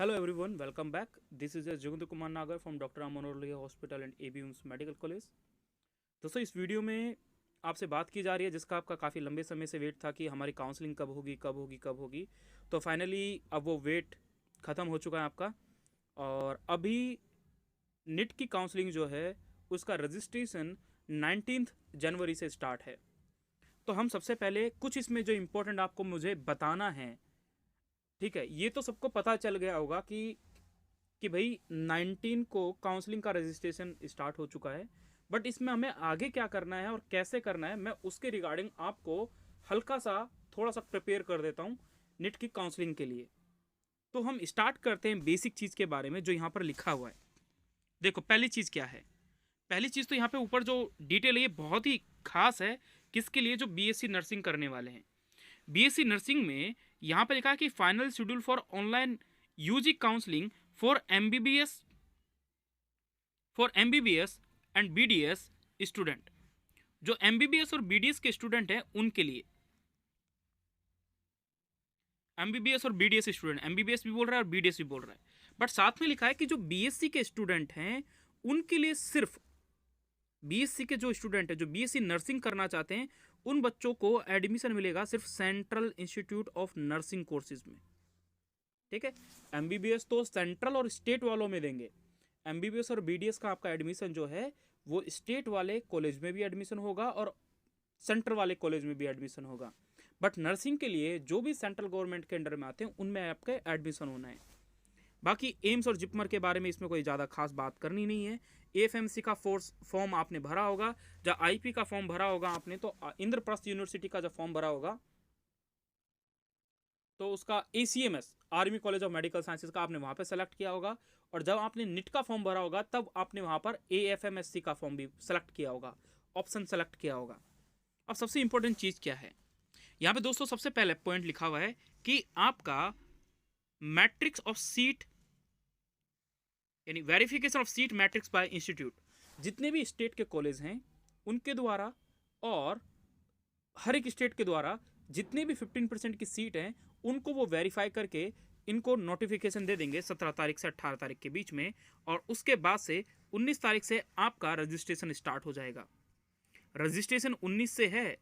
Hello everyone, welcome back. This is Jogundu Kumar Nagar from Dr. Amanurlia Hospital and ABUMS medical college. दोस्तों इस video में आपसे बात की जा रही है जिसका आपका काफ़ी लंबे समय से वेट था कि हमारी काउंसलिंग कब होगी कब होगी कब होगी। तो फाइनली अब वो वेट ख़त्म हो चुका है आपका। और अभी निट की काउंसलिंग जो है उसका रजिस्ट्रेशन 19 जनवरी से स्टार्ट है। तो हम सबसे पहले कुछ इसमें जो इम्पोर्टेंट आपको मुझे बताना है, ठीक है, ये तो सबको पता चल गया होगा कि भाई 19 को काउंसलिंग का रजिस्ट्रेशन स्टार्ट हो चुका है। बट इसमें हमें आगे क्या करना है और कैसे करना है, मैं उसके रिगार्डिंग आपको हल्का सा थोड़ा सा प्रिपेयर कर देता हूँ निट की काउंसलिंग के लिए। तो हम स्टार्ट करते हैं बेसिक चीज़ के बारे में जो यहाँ पर लिखा हुआ है। देखो पहली चीज़ क्या है। पहली चीज़ तो यहाँ पे ऊपर जो डिटेल है ये बहुत ही खास है। किसके लिए? जो बीएससी नर्सिंग करने वाले हैं। बीएससी नर्सिंग में यहाँ पे लिखा है कि final schedule for online UG counselling for MBBS and BDS student. जो एमबीबीएस और बीडीएस के स्टूडेंट हैं उनके लिए, एमबीबीएस और बीडीएस स्टूडेंट, एमबीबीएस भी बोल रहा है और बीडीएस भी बोल रहा है। बट साथ में लिखा है कि जो बीएससी के स्टूडेंट हैं उनके लिए सिर्फ बीएससी के जो स्टूडेंट है जो बीएससी नर्सिंग करना चाहते हैं उन बच्चों को एडमिशन मिलेगा सिर्फ central institute of nursing courses में। ठीक है, एमबीबीएस तो सेंट्रल और स्टेट वालों में देंगे। एमबीबीएस और बीडीएस का आपका एडमिशन जो है वो स्टेट वाले कॉलेज में भी एडमिशन होगा और सेंट्रल वाले कॉलेज में भी एडमिशन होगा। बट नर्सिंग के लिए जो भी सेंट्रल गवर्नमेंट के अंडर में आते हैं उनमें आपके एडमिशन होना है। बाकी एम्स और जिपमर के बारे में इसमें कोई ज़्यादा खास बात करनी नहीं है। एएफएमसी का फॉर्म आपने भरा होगा, जब आईपी का फॉर्म भरा होगा आपने, तो इंद्रप्रस्थ यूनिवर्सिटी का जब फॉर्म भरा होगा तो उसका ACMS army college of medical sciences का आपने वहाँ पे सेलेक्ट किया होगा। और जब आपने निट का फॉर्म भरा होगा तब आपने वहाँ पर एएफएमएससी का फॉर्म भी सेलेक्ट किया होगा, ऑप्शन सेलेक्ट किया होगा। अब सबसे इंपॉर्टेंट चीज़ क्या है यहाँ पे दोस्तों, सबसे पहले पॉइंट लिखा हुआ है कि आपका मैट्रिक्स ऑफ सीट यानी verification of seat matrix bye institute, जितने भी स्टेट के कॉलेज हैं उनके द्वारा और हर एक स्टेट के द्वारा जितने भी 15% की सीट हैं उनको वो वेरीफाई करके इनको नोटिफिकेशन दे देंगे 17 तारीख से 18 तारीख के बीच में। और उसके बाद से 19 तारीख से आपका रजिस्ट्रेशन स्टार्ट हो जाएगा। रजिस्ट्रेशन 19 से है,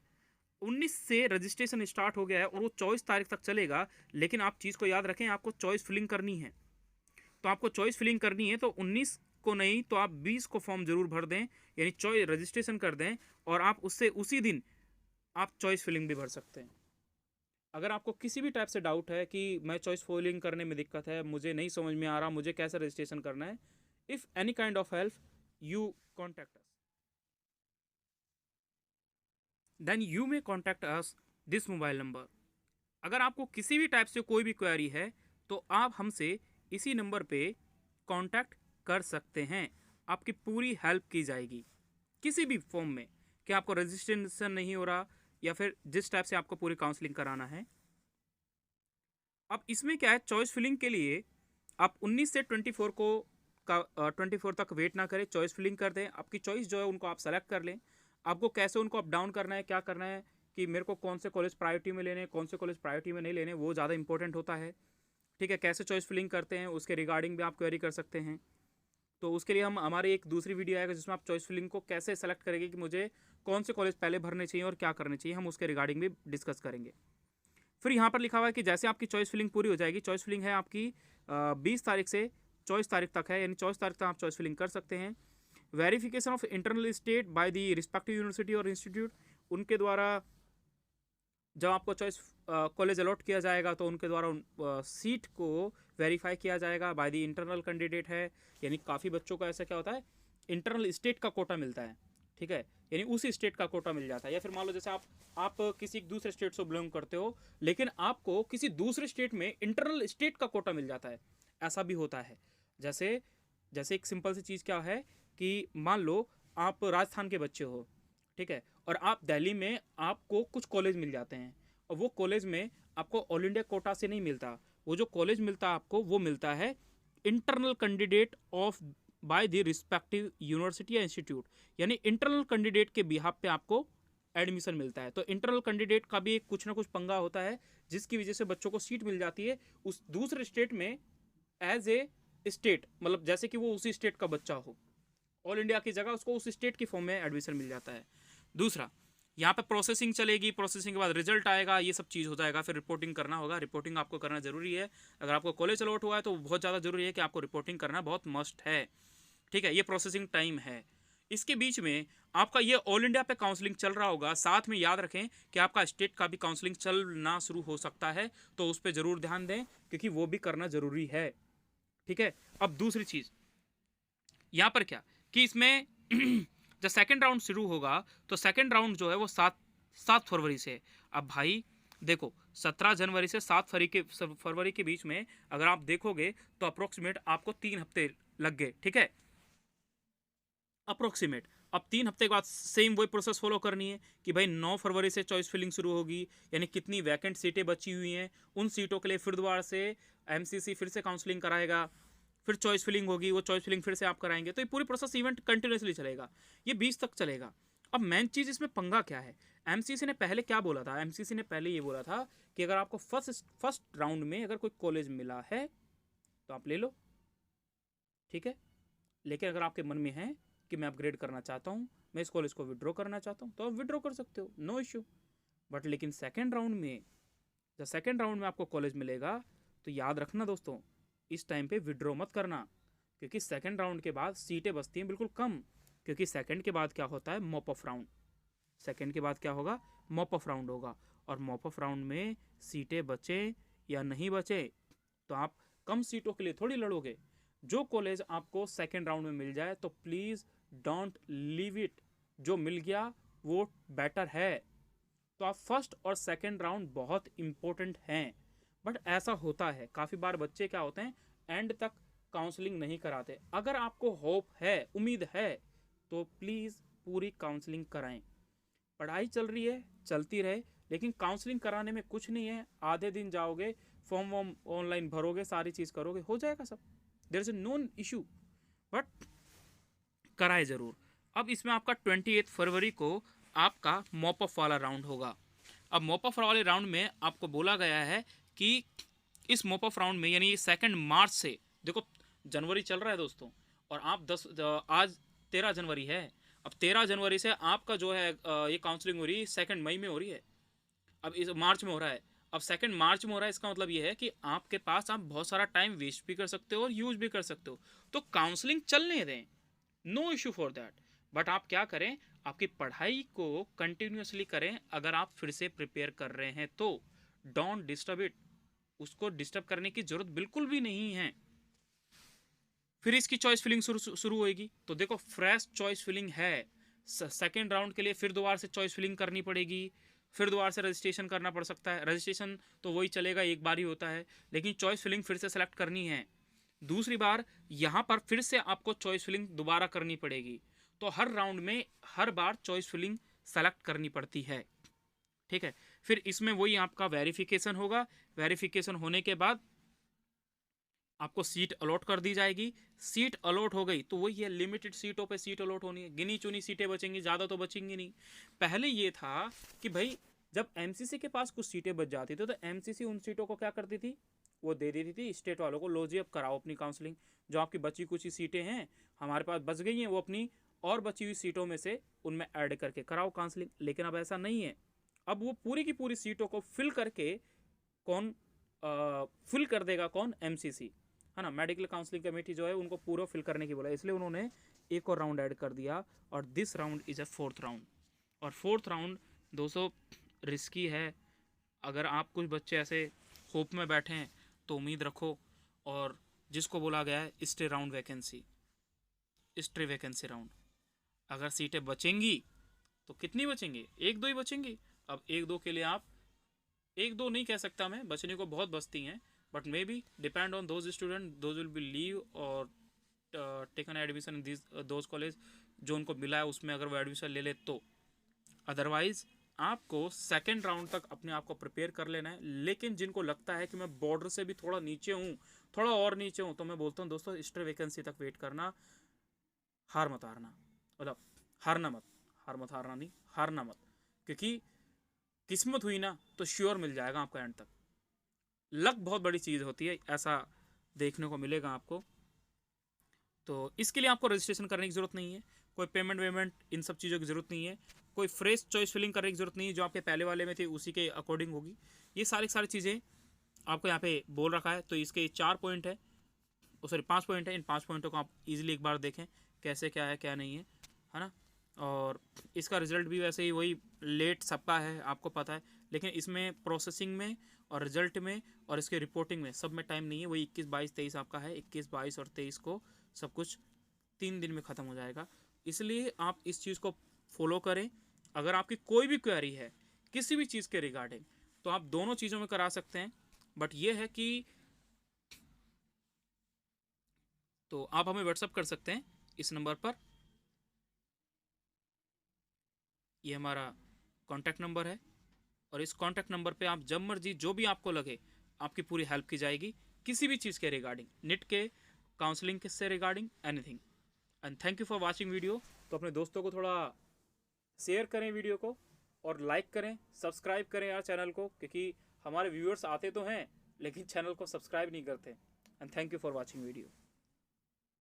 19 से रजिस्ट्रेशन स्टार्ट हो गया है और वो 24 तारीख तक चलेगा। लेकिन आप चीज़ को याद रखें, आपको चॉइस फिलिंग करनी है। तो आपको चॉइस फिलिंग करनी है तो 19 को नहीं तो आप 20 को फॉर्म जरूर भर दें, यानी चॉइस रजिस्ट्रेशन कर दें और आप उससे उसी दिन आप चॉइस फिलिंग भी भर सकते हैं। अगर आपको किसी भी टाइप से डाउट है कि मैं चॉइस फिलिंग करने में दिक्कत है, मुझे नहीं समझ में आ रहा, मुझे कैसे रजिस्ट्रेशन करना है, if any kind of help you contact us, then you may contact us this mobile number. अगर आपको किसी भी टाइप से कोई भी क्वेरी है तो आप हमसे इसी नंबर पे कांटेक्ट कर सकते हैं। आपकी पूरी हेल्प की जाएगी किसी भी फॉर्म में, कि आपको रजिस्ट्रेशन नहीं हो रहा या फिर जिस टाइप से आपको पूरी काउंसलिंग कराना है। अब इसमें क्या है, चॉइस फिलिंग के लिए आप 19 से 24 को 24 तक वेट ना करें, चॉइस फिलिंग कर दें। आपकी चॉइस जो है उनको आप सेलेक्ट कर लें। आपको कैसे उनको अप डाउन करना है, क्या करना है, कि मेरे को कौन से कॉलेज प्रायोरिटी में लेने, कौन से कॉलेज प्रायोरिटी में नहीं लेने, वो ज़्यादा इंपॉर्टेंट होता है। ठीक है, कैसे चॉइस फिलिंग करते हैं उसके रिगार्डिंग भी आप क्वेरी कर सकते हैं। तो उसके लिए हम हमारी एक दूसरी वीडियो आएगा जिसमें आप चॉइस फिलिंग को कैसे सेलेक्ट करेंगे, कि मुझे कौन से कॉलेज पहले भरने चाहिए और क्या करने चाहिए, हम उसके रिगार्डिंग भी डिस्कस करेंगे। फिर यहाँ पर लिखा हुआ है कि जैसे आपकी चॉइस फिलिंग पूरी हो जाएगी, चॉइस फिलिंग है आपकी 20 तारीख से 24 तारीख तक है, यानी 24 तारीख तक आप चॉइस फिलिंग कर सकते हैं। Verification of internal state by the respective university और इंस्टीट्यूट, उनके द्वारा जब आपको चॉइस कॉलेज अलॉट किया जाएगा तो उनके द्वारा सीट को वेरीफाई किया जाएगा बाय द इंटरनल कैंडिडेट है। यानी काफ़ी बच्चों को ऐसा क्या होता है, इंटरनल स्टेट का कोटा मिलता है। ठीक है, यानी उसी स्टेट का कोटा मिल जाता है। या फिर मान लो जैसे आप किसी दूसरे स्टेट से बिलोंग करते हो लेकिन आपको किसी दूसरे स्टेट में इंटरनल स्टेट का कोटा मिल जाता है, ऐसा भी होता है। जैसे जैसे एक सिंपल सी चीज़ क्या है कि मान लो आप राजस्थान के बच्चे हो, ठीक है, और आप दिल्ली में आपको कुछ कॉलेज मिल जाते हैं और वो कॉलेज में आपको ऑल इंडिया कोटा से नहीं मिलता। वो जो कॉलेज मिलता है आपको वो मिलता है internal candidate of by the respective university या इंस्टीट्यूट, यानी इंटरनल कैंडिडेट के बिहाफ पे आपको एडमिशन मिलता है। तो इंटरनल कैंडिडेट का भी एक कुछ ना कुछ पंगा होता है जिसकी वजह से बच्चों को सीट मिल जाती है उस दूसरे स्टेट में एज ए स्टेट, मतलब जैसे कि वो उसी स्टेट का बच्चा हो, ऑल इंडिया की जगह उसको उस स्टेट की फॉर्म में एडमिशन मिल जाता है। दूसरा, यहाँ पे प्रोसेसिंग चलेगी, प्रोसेसिंग के बाद रिजल्ट आएगा, ये सब चीज़ हो जाएगा, फिर रिपोर्टिंग करना होगा। रिपोर्टिंग आपको करना जरूरी है। अगर आपको कॉलेज अलॉट हुआ है तो बहुत ज़्यादा जरूरी है कि आपको रिपोर्टिंग करना बहुत मस्ट है। ठीक है, ये प्रोसेसिंग टाइम है। इसके बीच में आपका ये ऑल इंडिया पे काउंसलिंग चल रहा होगा, साथ में याद रखें कि आपका स्टेट का भी काउंसलिंग चलना शुरू हो सकता है, तो उस पर जरूर ध्यान दें क्योंकि वो भी करना जरूरी है। ठीक है, अब दूसरी चीज़ यहाँ पर क्या कि इसमें जब सेकेंड राउंड शुरू होगा तो सेकेंड राउंड जो है वो 7 फरवरी से। अब भाई देखो, 17 जनवरी से 7 फरवरी के बीच में अगर आप देखोगे तो अप्रोक्सीमेट आपको 3 हफ्ते लग गए। ठीक है, अप्रोक्सीमेट। अब 3 हफ्ते के बाद सेम वही प्रोसेस फॉलो करनी है कि भाई 9 फरवरी से चॉइस फिलिंग शुरू होगी, यानी कितनी वैकेंट सीटें बची हुई हैं उन सीटों के लिए फिर दोबारा से एमसीसी फिर से काउंसलिंग कराएगा, फिर चॉइस फिलिंग होगी, वो चॉइस फिलिंग फिर से आप कराएंगे। तो ये पूरी प्रोसेस इवेंट कंटिन्यूसली चलेगा, ये 20 तक चलेगा। अब मेन चीज़ इसमें पंगा क्या है, एमसीसी ने पहले क्या बोला था, एमसीसी ने पहले ये बोला था कि अगर आपको फर्स्ट राउंड में अगर कोई कॉलेज मिला है तो आप ले लो। ठीक है, लेकिन अगर आपके मन में है कि मैं अपग्रेड करना चाहता हूँ, मैं इस कॉलेज को विड्रॉ करना चाहता हूँ, तो आप विड्रॉ कर सकते हो, नो इश्यू। बट लेकिन सेकेंड राउंड में, जब सेकेंड राउंड में आपको कॉलेज मिलेगा तो याद रखना दोस्तों, इस टाइम पे विड्रॉ मत करना, क्योंकि सेकेंड राउंड के बाद सीटें बचती हैं बिल्कुल कम। क्योंकि सेकेंड के बाद क्या होता है, मॉप ऑफ राउंड। सेकेंड के बाद क्या होगा, मॉप ऑफ राउंड होगा, और मॉप ऑफ राउंड में सीटें बचे या नहीं बचे तो आप कम सीटों के लिए थोड़ी लड़ोगे। जो कॉलेज आपको सेकेंड राउंड में मिल जाए तो प्लीज़ डोंट लीव इट, जो मिल गया वो बेटर है। तो आप फर्स्ट और सेकेंड राउंड बहुत इंपॉर्टेंट हैं। बट ऐसा होता है काफ़ी बार, बच्चे क्या होते हैं एंड तक काउंसलिंग नहीं कराते। अगर आपको होप है, उम्मीद है, तो प्लीज़ पूरी काउंसलिंग कराएं। पढ़ाई चल रही है, चलती रहे, लेकिन काउंसलिंग कराने में कुछ नहीं है। आधे दिन जाओगे, फॉर्म वॉर्म ऑनलाइन भरोगे, सारी चीज़ करोगे, हो जाएगा सब, there is a known issue. But कराए ज़रूर। अब इसमें आपका 28 फरवरी को आपका मॉप ऑफ वाला राउंड होगा। अब मॉप ऑफ वाले राउंड में आपको बोला गया है कि इस मॉप ऑफ राउंड में, यानी 2 मार्च से, देखो जनवरी चल रहा है दोस्तों, और आप आज 13 जनवरी है। अब 13 जनवरी से आपका जो है ये काउंसलिंग हो रही है 2 मई में हो रही है, अब इस मार्च में हो रहा है। अब 2 मार्च में हो रहा है, इसका मतलब ये है कि आपके पास आप बहुत सारा टाइम वेस्ट भी कर सकते हो और यूज भी कर सकते हो। तो काउंसलिंग चलने दें, no issue for that. But आप क्या करें, आपकी पढ़ाई को कंटिन्यूसली करें। अगर आप फिर से प्रिपेयर कर रहे हैं तो डोंट डिस्टर्ब इट, उसको डिस्टर्ब करने की जरूरत बिल्कुल भी नहीं है। फिर इसकी चॉइस फिलिंग शुरू होगी। तो देखो, फ्रेश चॉइस फिलिंग है सेकेंड राउंड के लिए, फिर दोबारा से चॉइस फिलिंग करनी पड़ेगी, फिर दोबारा से रजिस्ट्रेशन करना पड़ सकता है। रजिस्ट्रेशन तो वही चलेगा, एक बार ही होता है, लेकिन चॉइस फिलिंग फिर से सेलेक्ट करनी है दूसरी बार। यहाँ पर फिर से आपको चॉइस फिलिंग दोबारा करनी पड़ेगी। तो हर राउंड में हर बार चॉइस फिलिंग सेलेक्ट करनी पड़ती है। ठीक है, फिर इसमें वही आपका वेरिफिकेशन होगा। वेरिफिकेशन होने के बाद आपको सीट अलॉट कर दी जाएगी। सीट अलॉट हो गई तो वही है, लिमिटेड सीटों पे सीट अलॉट होनी है, गिनी चुनी सीटें बचेंगी, ज़्यादा तो बचेंगी नहीं। पहले ये था कि भाई जब एमसीसी के पास कुछ सीटें बच जाती थी तो एमसीसी उन सीटों को क्या करती थी, वो दे देती थी स्टेट वालों को, लो जी अब कराओ अपनी काउंसलिंग, जो आपकी बची कुछ सीटें हैं हमारे पास बच गई हैं, वो अपनी और बची हुई सीटों में से उनमें ऐड करके कराओ काउंसलिंग। लेकिन अब ऐसा नहीं है, अब वो पूरी की पूरी सीटों को फिल करके कौन फिल कर देगा, कौन, एमसीसी, है ना, मेडिकल काउंसलिंग कमेटी जो है उनको पूरा फिल करने की बोला, इसलिए उन्होंने एक और राउंड ऐड कर दिया, और this round is a fourth round. और फोर्थ राउंड दोस्तों रिस्की है। अगर आप कुछ बच्चे ऐसे होप में बैठे हैं तो उम्मीद रखो, और जिसको बोला गया है stay round vacancy, stay vacancy round, अगर सीटें बचेंगी तो कितनी बचेंगी, एक दो ही बचेंगी। अब एक दो के लिए आप, एक दो नहीं कह सकता मैं, बचने को बहुत बचती हैं, but may be depend on those student those will be leave or taken admission in this those college जो उनको मिला है उसमें, अगर वो एडमिशन ले ले तो। अदरवाइज आपको सेकेंड राउंड तक अपने आप को प्रिपेयर कर लेना है। लेकिन जिनको लगता है कि मैं बॉर्डर से भी थोड़ा नीचे हूँ, थोड़ा और नीचे हूँ, तो मैं बोलता हूँ दोस्तों स्टे वैकेंसी तक वेट करना, हार मत हारना, मतलब हारना मत, हार मत हारना नहीं, हारना मत, क्योंकि किस्मत हुई ना तो श्योर मिल जाएगा आपका एंड तक। लक बहुत बड़ी चीज़ होती है, ऐसा देखने को मिलेगा आपको। तो इसके लिए आपको रजिस्ट्रेशन करने की ज़रूरत नहीं है, कोई पेमेंट वेमेंट इन सब चीज़ों की ज़रूरत नहीं है, कोई फ्रेश चॉइस फिलिंग करने की ज़रूरत नहीं है, जो आपके पहले वाले में थे उसी के अकॉर्डिंग होगी। ये सारी चीज़ें आपको यहाँ पे बोल रखा है। तो इसके 4 पॉइंट है, सॉरी 5 पॉइंट है। इन 5 पॉइंटों को आप इजीली एक बार देखें कैसे क्या है क्या नहीं है ना। और इसका रिज़ल्ट भी वैसे ही वही लेट सबका है, आपको पता है, लेकिन इसमें प्रोसेसिंग में और रिजल्ट में और इसके रिपोर्टिंग में सब में टाइम नहीं है। वही 21, 22, 23 आपका है। 21, 22 और 23 को सब कुछ 3 दिन में ख़त्म हो जाएगा। इसलिए आप इस चीज़ को फॉलो करें। अगर आपकी कोई भी क्वेरी है किसी भी चीज़ के रिगार्डिंग, तो आप दोनों चीज़ों में करा सकते हैं। बट ये है कि तो आप हमें व्हाट्सअप कर सकते हैं इस नंबर पर। ये हमारा कॉन्टैक्ट नंबर है, और इस कॉन्टैक्ट नंबर पे आप जब मर्जी जो भी आपको लगे आपकी पूरी हेल्प की जाएगी किसी भी चीज़ के रिगार्डिंग, निट के, काउंसलिंग के से regarding, anything. And thank you for watching video. तो अपने दोस्तों को थोड़ा शेयर करें वीडियो को, और लाइक करें, सब्सक्राइब करें यार चैनल को, क्योंकि हमारे व्यूअर्स आते तो हैं लेकिन चैनल को सब्सक्राइब नहीं करते। And thank you for watching video.